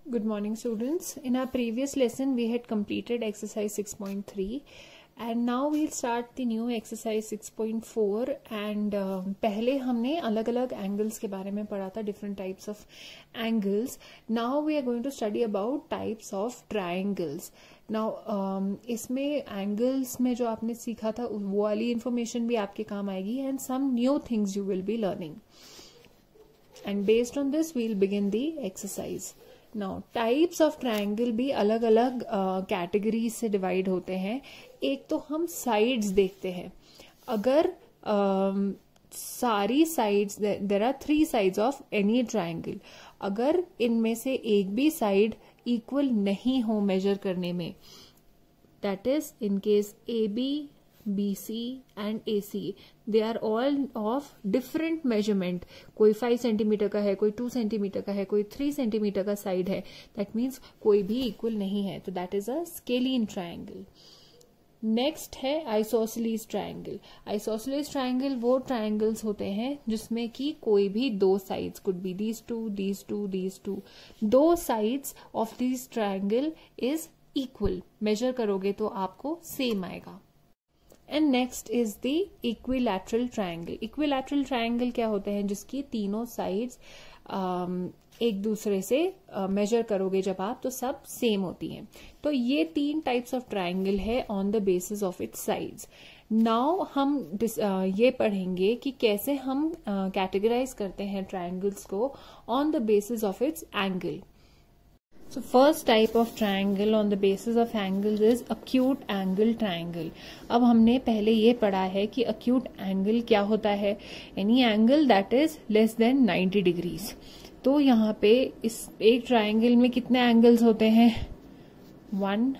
Good morning, students. In our previous lesson, we had completed exercise 6.3 and now we'll start the new exercise 6.4 and पहले हमने अलग अलग angles के बारे में पढ़ा था, different types of angles. Now we are going to study about types of triangles. Now इसमें angles में जो आपने सीखा था वो वाली information भी आपके काम आएगी and some new things you will be learning. And based on this, we'll begin the exercise. Now types of triangle भी अलग अलग कैटेगरीज से डिवाइड होते हैं. एक तो हम साइड्स देखते हैं. अगर सारी sides, there are 3 sides of any triangle, अगर इनमें से एक भी साइड इक्वल नहीं हो मेजर करने में, that is in case A B, BC and AC, they are all of different measurement. कोई 5 सेंटीमीटर का है, कोई 2 सेंटीमीटर का है, कोई 3 सेंटीमीटर का साइड है. दैट मीन्स कोई भी इक्वल नहीं है. तो that is a scalene triangle. Next है आइसोसेलेस ट्रायंगल. आइसोसेलेस ट्रायंगल वो ट्रायंगल्स होते हैं जिसमें कि कोई भी 2 sides, could be these two, 2 sides of this triangle is equal. Measure करोगे तो आपको सेम आएगा. And next is the equilateral triangle. Equilateral triangle क्या होते हैं? जिसकी तीनों साइड्स एक दूसरे से मेजर करोगे जब आप, तो सब सेम होती हैं. तो ये 3 टाइप्स ऑफ ट्रायंगल है on the basis of its sides. Now हम ये पढ़ेंगे कि कैसे हम कैटेगराइज करते हैं ट्रायंगल्स को on the basis of its angle. So first type of triangle on the basis of angles is acute angle triangle. अब हमने पहले ये पढ़ा है कि acute angle क्या होता है. Any angle that is less than 90 degrees. तो यहाँ पे इस एक ट्रायंगल में कितने एंगल्स होते हैं? 1,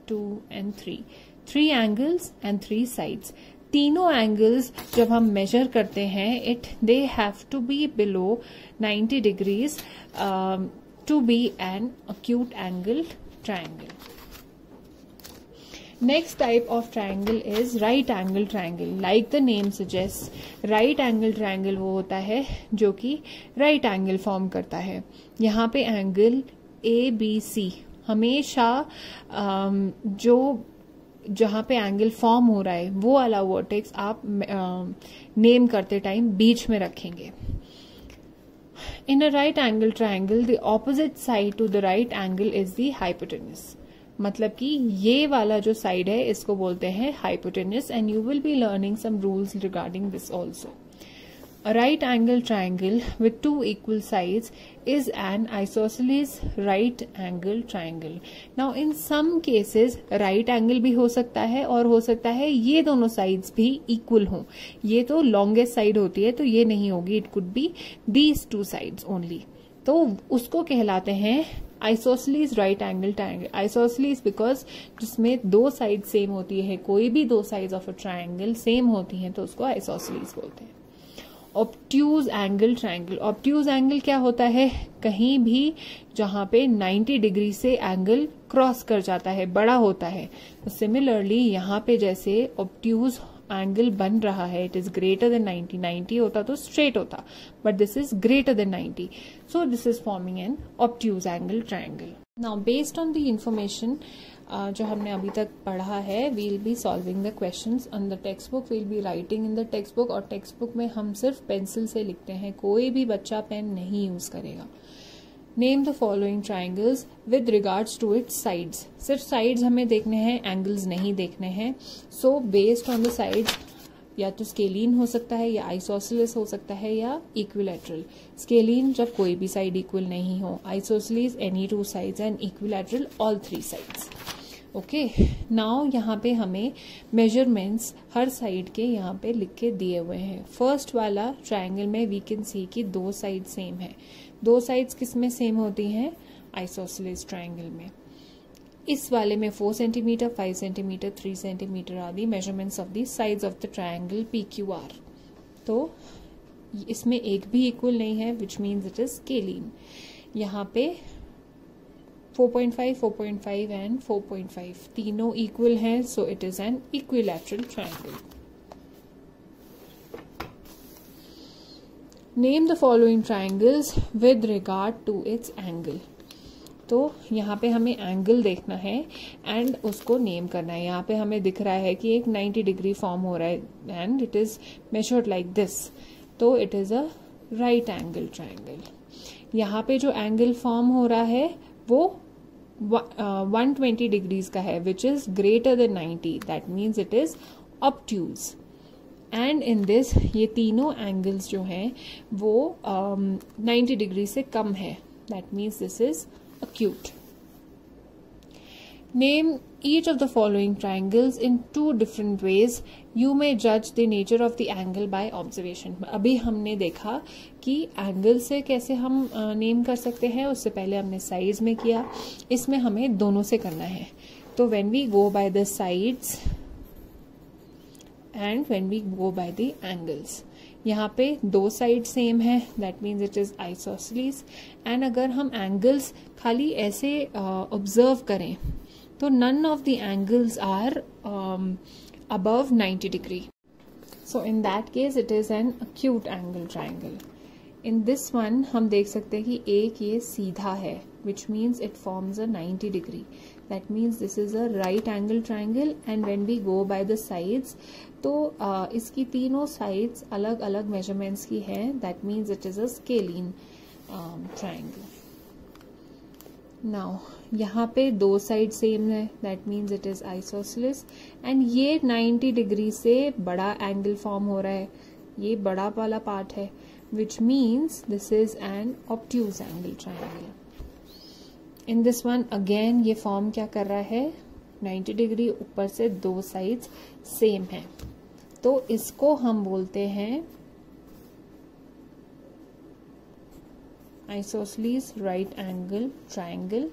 2 and 3. 3 angles and 3 sides. तीनों एंगल्स जब हम मेजर करते हैं, they have to be below 90 degrees to be an acute angle triangle. Next type of triangle is right angle triangle. Like the name suggests, right angle triangle वो होता है जो कि right angle form करता है. यहाँ पे एंगल ABC हमेशा जो जहाँ पे एंगल फॉर्म हो रहा है वो वाला वर्टेक्स आप नेम करते टाइम बीच में रखेंगे. In a right angle triangle, the opposite side to the right angle is the hypotenuse. मतलब कि ये वाला जो साइड है इसको बोलते हैं hypotenuse and you will be learning some rules regarding this also. A right angle triangle with 2 equal sides is an isosceles right angle triangle. Now in some cases right angle भी हो सकता है और हो सकता है ये दोनों sides भी equal हों. ये तो longest side होती है तो ये नहीं होगी. It could be these 2 sides only. तो उसको कहलाते हैं isosceles right angle triangle. Isosceles because जिसमें 2 sides सेम होती है, कोई भी 2 sides of a triangle same होती हैं तो उसको isosceles बोलते हैं. Obtuse angle triangle. Obtuse angle क्या होता है? कहीं भी जहां पे 90 डिग्री से एंगल क्रॉस कर जाता है, बड़ा होता है. तो सिमिलरली यहाँ पे जैसे ऑब्ट्यूज एंगल बन रहा है, इट इज ग्रेटर देन 90. 90 होता तो स्ट्रेट होता, but this is greater than 90. So this is forming an obtuse angle triangle. Now based on the information जो हमने अभी तक पढ़ा है, we'll be solving the questions on the textbook. We'll be writing in the textbook. और textbook में हम सिर्फ पेंसिल से लिखते हैं, कोई भी बच्चा पेन नहीं यूज करेगा. Name the following triangles with regards to its sides. सिर्फ साइड्स हमें देखने हैं, एंगल्स नहीं देखने हैं. So based on the sides या तो स्केलीन हो सकता है, या आइसोसेलेस हो सकता है, या इक्विलैटरल. स्केलीन जब कोई भी साइड इक्वल नहीं हो, isosceles any 2 sides, and equilateral all 3 sides. Okay. Now यहाँ पे हमें मेजरमेंट्स हर साइड के यहाँ पे लिख के दिए हुए हैं. फर्स्ट वाला ट्रायंगल में वी कैन सी कि 2 साइड सेम है. 2 साइड्स किस में सेम होती हैं? आइसोसेलेस ट्रायंगल में. इस वाले में 4 सेंटीमीटर, 5 सेंटीमीटर, 3 सेंटीमीटर आदि measurements of the sides of the triangle PQR. तो इसमें एक भी इक्वल नहीं है, which means it is scalene. यहाँ पे 4.5, 4.5 एंड 4.5 तीनों इक्वल हैं, so it is an equilateral triangle. Name the following triangles with regard to its angle. तो यहाँ पे हमें एंगल देखना है एंड उसको नेम करना है। यहाँ पे हमें दिख रहा है कि एक 90 डिग्री फॉर्म हो रहा है and it is measured like this, तो it is a right angle triangle. यहाँ पे जो एंगल फॉर्म हो रहा है वो 120 डिग्रीज का है, which is greater than 90, that means it is obtuse. And in this ये तीनों एंगल्स जो हैं वो 90 डिग्री से कम है, that means this is acute. Name each of the following triangles in two different ways. You may judge the nature of the angle by observation. अभी हमने देखा कि एंगल से कैसे हम नेम कर सकते हैं, उससे पहले हमने साइड्स में किया, इसमें हमें दोनों से करना है। तो when we go by the sides and when we go by the angles, यहाँ पे दो साइड सेम है, that means it is isosceles. And अगर हम एंगल्स खाली ऐसे ऑब्जर्व करें तो none of the angles are above 90 degree, so in that case it is an acute angle triangle. In this one हम देख सकते हैं कि एक ये सीधा है, which means it forms a 90 degree, that means this is a right angle triangle. And when we go by the sides, तो इसकी तीनों साइड्स अलग अलग मेजरमेंट्स की हैं, that means it is a scalene triangle. Now यहाँ पे दो साइड सेम है, that means it is isosceles. And ये 90 डिग्री से बड़ा एंगल फॉर्म हो रहा है, ये बड़ा वाला पार्ट है, which means this is an obtuse angle triangle. In this one again ये फॉर्म क्या कर रहा है, 90 डिग्री, ऊपर से दो साइड्स सेम है, तो इसको हम बोलते हैं isosceles right angle triangle.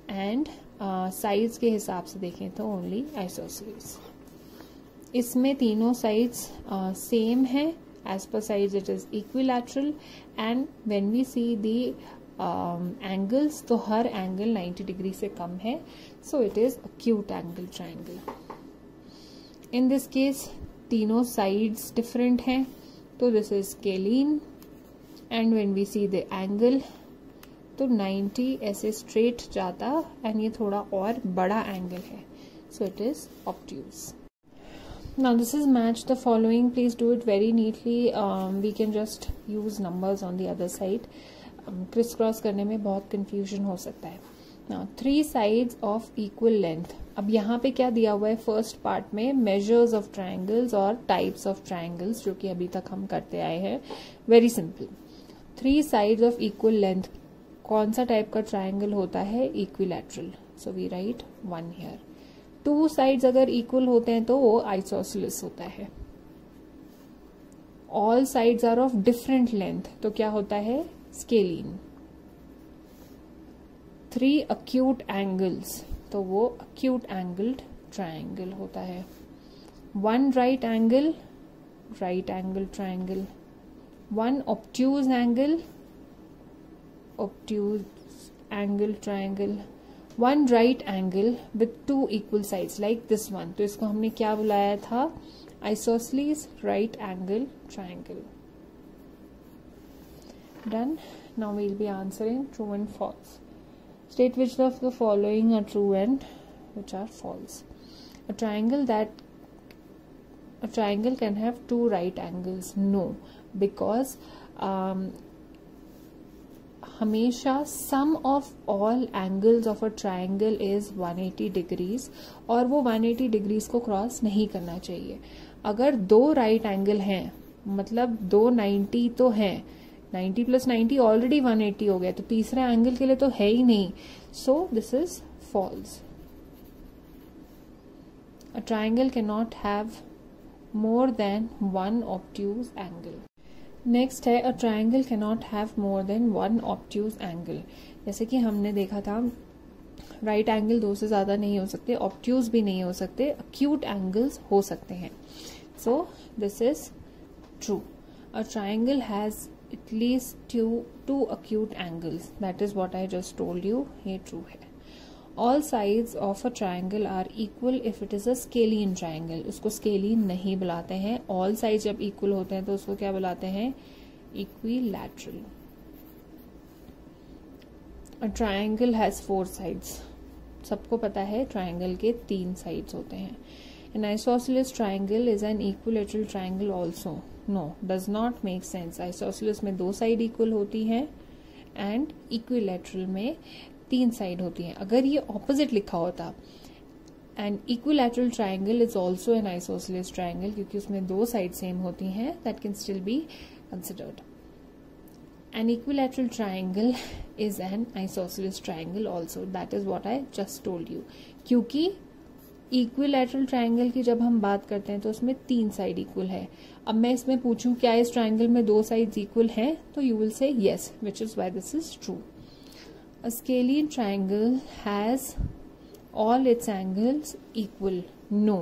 And sides के हिसाब से देखें तो ओनली आइसोसेलेस। इसमें तीनों साइड्स सेम है, as per sides it is equilateral, and when we see the angles, तो हर एंगल 90 डिग्री से कम है, so it is acute angle triangle. In this case तीनों sides different हैं, तो this is scalene, and when we see the angle तो 90 ऐसे straight जाता, and ये थोड़ा और बड़ा एंगल है, so it is obtuse. Now this is match the following. Please do it very neatly. We can just use numbers on the other side. Criss cross करने में बहुत confusion हो सकता है. Now 3 sides of equal length. अब यहाँ पे क्या दिया हुआ है फर्स्ट पार्ट में, measures of triangles और types of triangles, जो कि अभी तक हम करते आए हैं. Very simple. 3 sides of equal length. कौन सा टाइप का ट्राइंगल होता है, equilateral. So we write 1 here. 2 sides अगर इक्वल होते हैं तो वो आइसोसेलेस होता है। All sides are of different length, तो क्या होता है, स्केलिन। 3 एक्यूट एंगल्स, तो वो एक्यूट एंगल्ड ट्राइंगल होता है। 1 right angle triangle. 1 obtuse angle triangle. 1 right angle with 2 equal sides like this one, तो इसको हमने क्या बुलाया था, isosceles right angle triangle. Done. Now we'll be answering true and false. State which of the following are true and which are false. A triangle can have 2 right angles. No, because हमेशा sum of all angles of a triangle is 180 degrees, और वो 180 degrees को cross नहीं करना चाहिए। अगर 2 right angle हैं, मतलब 2 90 तो हैं, 90 + 90 ऑलरेडी 180 हो गया, तो तीसरा एंगल के लिए तो है ही नहीं, so this is false. A triangle can not have more than 1 obtuse angle. Next है, a triangle can not have more than 1 obtuse angle. जैसे कि हमने देखा था, राइट एंगल 2 से ज्यादा नहीं हो सकते, ऑब्ट्यूज भी नहीं हो सकते, एक्यूट एंगल्स हो सकते हैं, so this is true. A triangle has at least 2 acute angles, that is what I just told you, ये ट्रू है। All sides of a triangle are equal if it is a scalene triangle, उसको scalene नहीं बुलाते हैं। All sides जब equal होते हैं तो उसको क्या बुलाते हैं, equilateral. A triangle has 4 sides. सबको पता है ट्राइंगल के 3 साइड्स होते हैं। An isosceles triangle is an equilateral triangle also. No, does not make sense. Isosceles में 2 साइड इक्वल होती हैं एंड इक्विलैटरल में 3 साइड होती हैं। अगर ये ऑपोजिट लिखा होता, an equilateral triangle is also an isosceles triangle, क्योंकि उसमें 2 साइड सेम होती हैं, that can still be considered. An equilateral triangle is an isosceles triangle also. That is what I just told you. क्योंकि equilateral triangle की जब हम बात करते हैं तो उसमें 3 साइड इक्वल है। अब मैं इसमें पूछूं क्या इस ट्राइंगल में 2 साइड्स इक्वल हैं, तो you will say yes, which is why this is true. A scalene triangle has all its angles equal. No,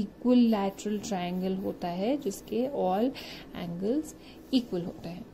equilateral triangle होता है जिसके all angles equal होते हैं।